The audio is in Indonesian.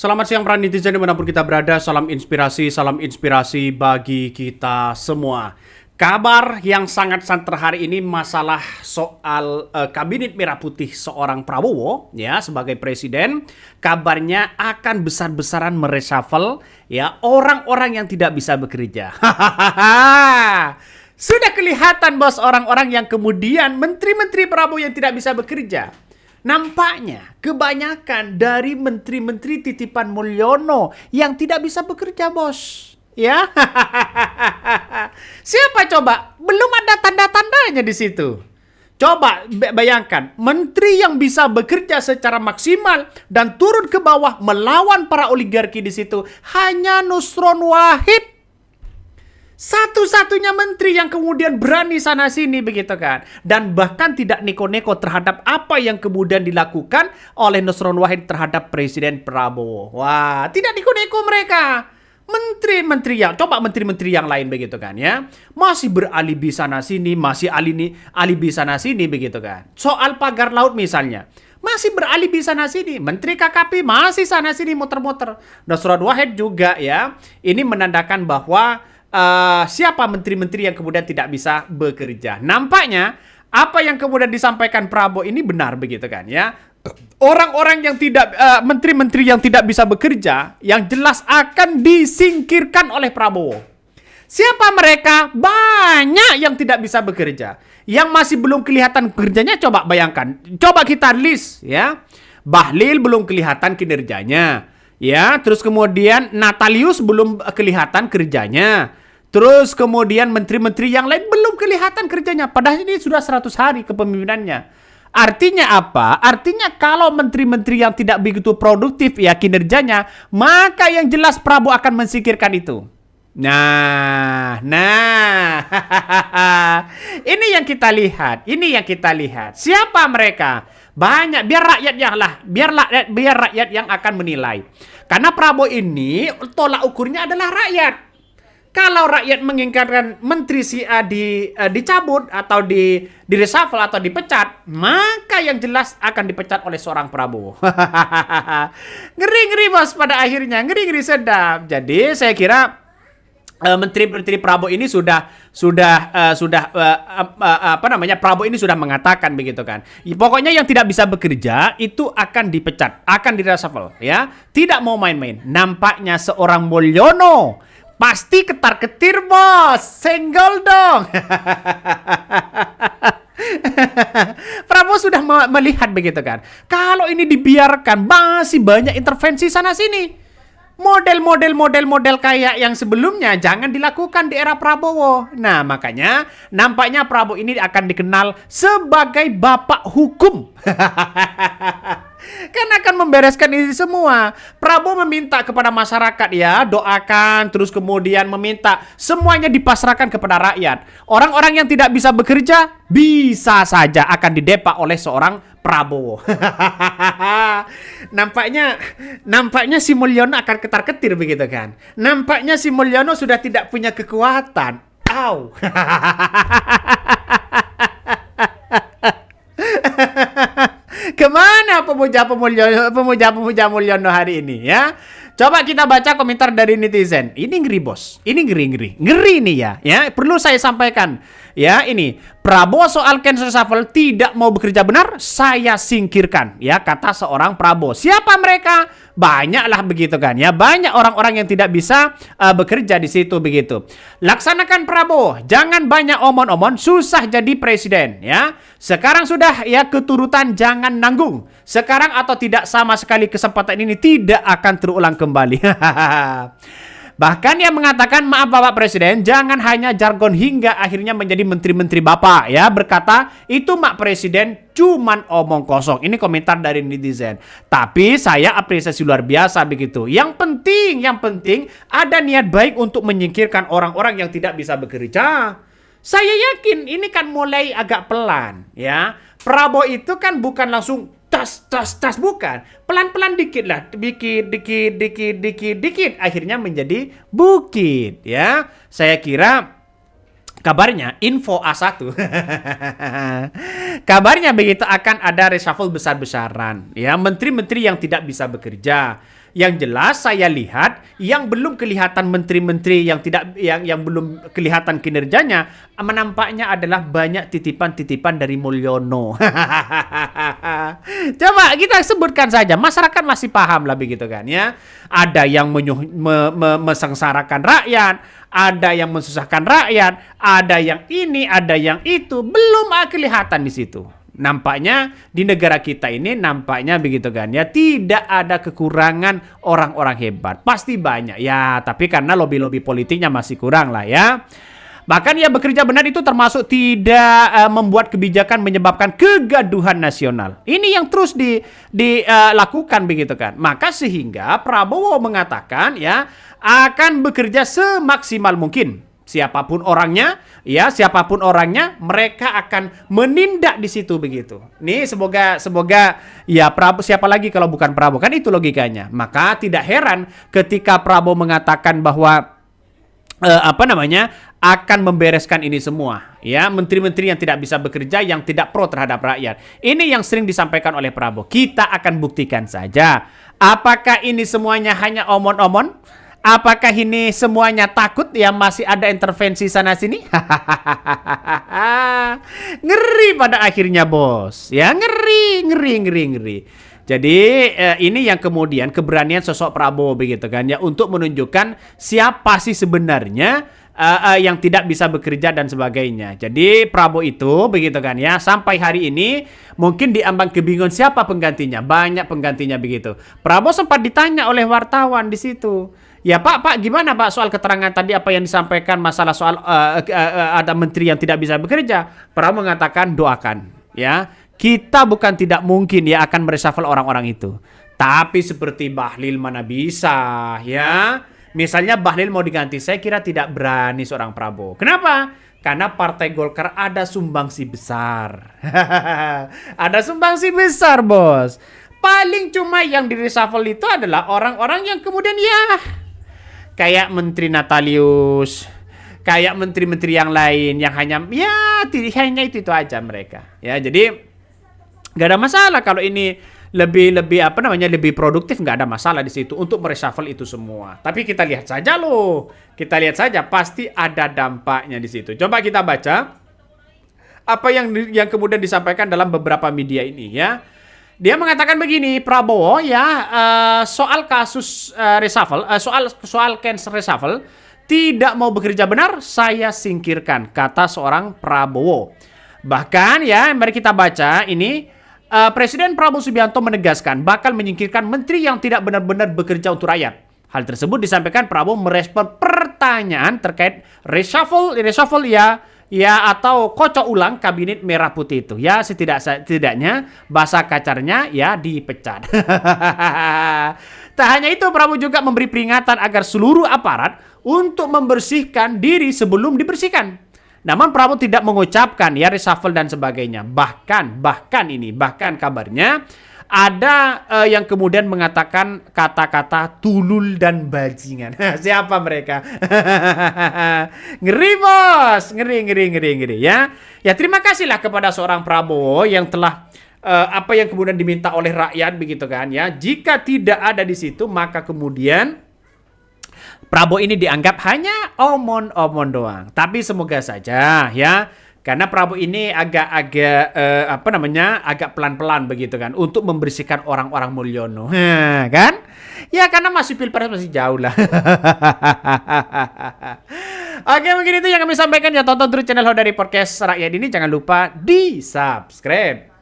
Selamat siang para netizen dimanapun kita berada, salam inspirasi bagi kita semua. Kabar yang sangat santer hari ini masalah soal Kabinet Merah Putih seorang Prabowo ya sebagai presiden, kabarnya akan besar-besaran mereshuffle ya orang-orang yang tidak bisa bekerja. Sudah kelihatan bos orang-orang yang kemudian menteri-menteri Prabowo yang tidak bisa bekerja. Nampaknya kebanyakan dari menteri-menteri titipan Mulyono yang tidak bisa bekerja, bos. Ya, siapa coba? Belum ada tanda-tandanya di situ. Coba bayangkan, menteri yang bisa bekerja secara maksimal dan turun ke bawah melawan para oligarki di situ hanya Nusron Wahid. Satu-satunya menteri yang kemudian berani sana sini begitu kan. Dan bahkan tidak neko-neko terhadap apa yang kemudian dilakukan oleh Nusron Wahid terhadap Presiden Prabowo. Wah, tidak neko-neko mereka. Menteri-menteri yang lain begitu kan ya. Masih beralibi sana sini, masih alibi sana sini begitu kan. Soal pagar laut misalnya. Masih beralibi sana sini. Menteri KKP masih sana sini muter-muter. Nusron Wahid juga ya. Ini menandakan bahwa siapa menteri-menteri yang kemudian tidak bisa bekerja. Nampaknya apa yang kemudian disampaikan Prabowo ini benar begitu kan ya. Orang-orang yang tidak menteri-menteri yang tidak bisa bekerja yang jelas akan disingkirkan oleh Prabowo. Siapa mereka? Banyak yang tidak bisa bekerja. Yang masih belum kelihatan kerjanya coba bayangkan. Coba kita list ya. Bahlil belum kelihatan kinerjanya. Ya, terus kemudian Natalius belum kelihatan kerjanya. Terus kemudian menteri-menteri yang lain belum kelihatan kerjanya. Padahal ini sudah 100 hari kepemimpinannya. Artinya apa? Artinya kalau menteri-menteri yang tidak begitu produktif ya kinerjanya, maka yang jelas Prabowo akan mensingkirkan itu. Nah, ini yang kita lihat. Siapa mereka? Banyak, biar rakyat yang akan menilai. Karena Prabowo ini tolak ukurnya adalah rakyat. Kalau rakyat menginginkan menteri si A dicabut atau di reshuffle atau dipecat, maka yang jelas akan dipecat oleh seorang Prabowo. Ngeri-ngeri bos pada akhirnya, ngeri-ngeri sedap. Jadi saya kira menteri-menteri Prabowo ini Prabowo ini sudah mengatakan begitu kan. Pokoknya yang tidak bisa bekerja itu akan dipecat, akan di-reshuffle ya. Tidak mau main-main. Nampaknya seorang Mulyono pasti ketar-ketir bos, senggol dong. Prabowo sudah melihat begitu kan. Kalau ini dibiarkan masih banyak intervensi sana sini. Model kayak yang sebelumnya jangan dilakukan di era Prabowo. Nah makanya nampaknya Prabowo ini akan dikenal sebagai bapak hukum. Kan akan membereskan ini semua. Prabowo meminta kepada masyarakat ya, doakan, terus kemudian meminta semuanya dipasrahkan kepada rakyat. Orang-orang yang tidak bisa bekerja bisa saja akan didepak oleh seorang Prabowo. Nampaknya si Mulyono akan ketar-ketir begitu kan. Nampaknya si Mulyono sudah tidak punya kekuatan. Au. Kemana pemuja Mulyono hari ini ya? Coba kita baca komentar dari netizen. Ini ngeri bos. Ini ngeri nih ya. Perlu saya sampaikan. Ya ini Prabowo soal cancel reshuffle tidak mau bekerja benar, saya singkirkan. Ya kata seorang Prabowo. Siapa mereka? Banyaklah begitu kan ya. Banyak orang-orang yang tidak bisa bekerja di situ begitu. Laksanakan Prabowo. Jangan banyak omon-omon, susah jadi presiden ya. Sekarang sudah ya keturutan jangan nanggung. Sekarang atau tidak sama sekali kesempatan ini tidak akan terulang kembali. Bahkan yang mengatakan maaf Bapak Presiden, jangan hanya jargon hingga akhirnya menjadi menteri-menteri Bapak ya. Berkata itu Mak Presiden cuman omong kosong. Ini komentar dari netizen. Tapi saya apresiasi luar biasa begitu. Yang penting ada niat baik untuk menyingkirkan orang-orang yang tidak bisa bekerja. Saya yakin ini kan mulai agak pelan ya. Prabowo itu kan bukan langsung tas bukan. Pelan-pelan dikit lah. Dikit. Akhirnya menjadi bukit ya. Saya kira kabarnya info A1. Kabarnya begitu akan ada reshuffle besar-besaran ya, menteri-menteri yang tidak bisa bekerja Yang jelas saya lihat yang belum kelihatan menteri-menteri yang tidak yang belum kelihatan kinerjanya menampaknya adalah banyak titipan-titipan dari Mulyono. Coba kita sebutkan saja, masyarakat masih paham lah begitu kan ya. Ada yang mesengsarakan rakyat, ada yang mensusahkan rakyat, ada yang ini, ada yang itu, belum kelihatan di situ. Nampaknya di negara kita ini nampaknya begitu kan ya, tidak ada kekurangan orang-orang hebat. Pasti banyak ya, tapi karena lobby-lobby politiknya masih kurang lah ya. Bahkan ya bekerja benar itu termasuk tidak membuat kebijakan menyebabkan kegaduhan nasional. Ini yang terus dilakukan begitu kan. Maka sehingga Prabowo mengatakan ya akan bekerja semaksimal mungkin. Siapapun orangnya, mereka akan menindak di situ begitu. Nih semoga ya Prabowo, siapa lagi kalau bukan Prabowo, kan itu logikanya. Maka tidak heran ketika Prabowo mengatakan bahwa akan membereskan ini semua. Ya, menteri-menteri yang tidak bisa bekerja, yang tidak pro terhadap rakyat. Ini yang sering disampaikan oleh Prabowo. Kita akan buktikan saja. Apakah ini semuanya hanya omon-omon? Apakah ini semuanya takut ya masih ada intervensi sana sini? Ngeri pada akhirnya bos. Ya ngeri. Jadi ini yang kemudian keberanian sosok Prabowo begitu kan ya untuk menunjukkan siapa sih sebenarnya yang tidak bisa bekerja dan sebagainya. Jadi Prabowo itu begitu kan ya sampai hari ini mungkin diambang kebingungan siapa penggantinya. Banyak penggantinya begitu. Prabowo sempat ditanya oleh wartawan di situ. Ya Pak, gimana Pak soal keterangan tadi apa yang disampaikan masalah soal ada menteri yang tidak bisa bekerja? Prabowo mengatakan doakan ya. Kita bukan tidak mungkin ya akan mereshuffle orang-orang itu. Tapi seperti Bahlil mana bisa ya. Misalnya Bahlil mau diganti, saya kira tidak berani seorang Prabowo. Kenapa? Karena Partai Golkar ada sumbangsi besar. Ada sumbangsi besar bos. Paling cuma yang di-reshuffle itu adalah orang-orang yang kemudian ya kayak Menteri Natalius, kayak menteri-menteri yang lain yang hanya itu aja mereka. Ya, jadi nggak ada masalah kalau ini lebih produktif, nggak ada masalah di situ untuk mereshuffle itu semua. Tapi kita lihat saja pasti ada dampaknya di situ. Coba kita baca apa yang kemudian disampaikan dalam beberapa media ini ya. Dia mengatakan begini, Prabowo ya soal kasus reshuffle, soal cancel reshuffle tidak mau bekerja benar, saya singkirkan, kata seorang Prabowo. Bahkan ya, mari kita baca ini. Presiden Prabowo Subianto menegaskan bakal menyingkirkan menteri yang tidak benar-benar bekerja untuk rakyat. Hal tersebut disampaikan Prabowo merespon pertanyaan terkait reshuffle ya atau kocok ulang kabinet merah putih itu. Ya setidaknya bahasa kacarnya ya dipecat. Tak hanya itu, Prabowo juga memberi peringatan agar seluruh aparat untuk membersihkan diri sebelum dibersihkan. Namun Prabowo tidak mengucapkan ya reshuffle dan sebagainya. Bahkan kabarnya ada yang kemudian mengatakan kata-kata tulul dan bajingan. Siapa mereka? Ngeri bos, ngeri ya. Ya terima kasihlah kepada seorang Prabowo yang telah apa yang kemudian diminta oleh rakyat begitu kan ya. Jika tidak ada di situ maka kemudian Prabowo ini dianggap hanya omon-omon doang. Tapi semoga saja ya, karena Prabowo ini agak pelan-pelan begitu kan untuk membersihkan orang-orang Mulyono. Kan? Ya karena masih pilpres masih jauh lah. Oke, mungkin itu yang kami sampaikan ya. Tonton terus channel Hodari Podcast Rakyat ini, jangan lupa di-subscribe.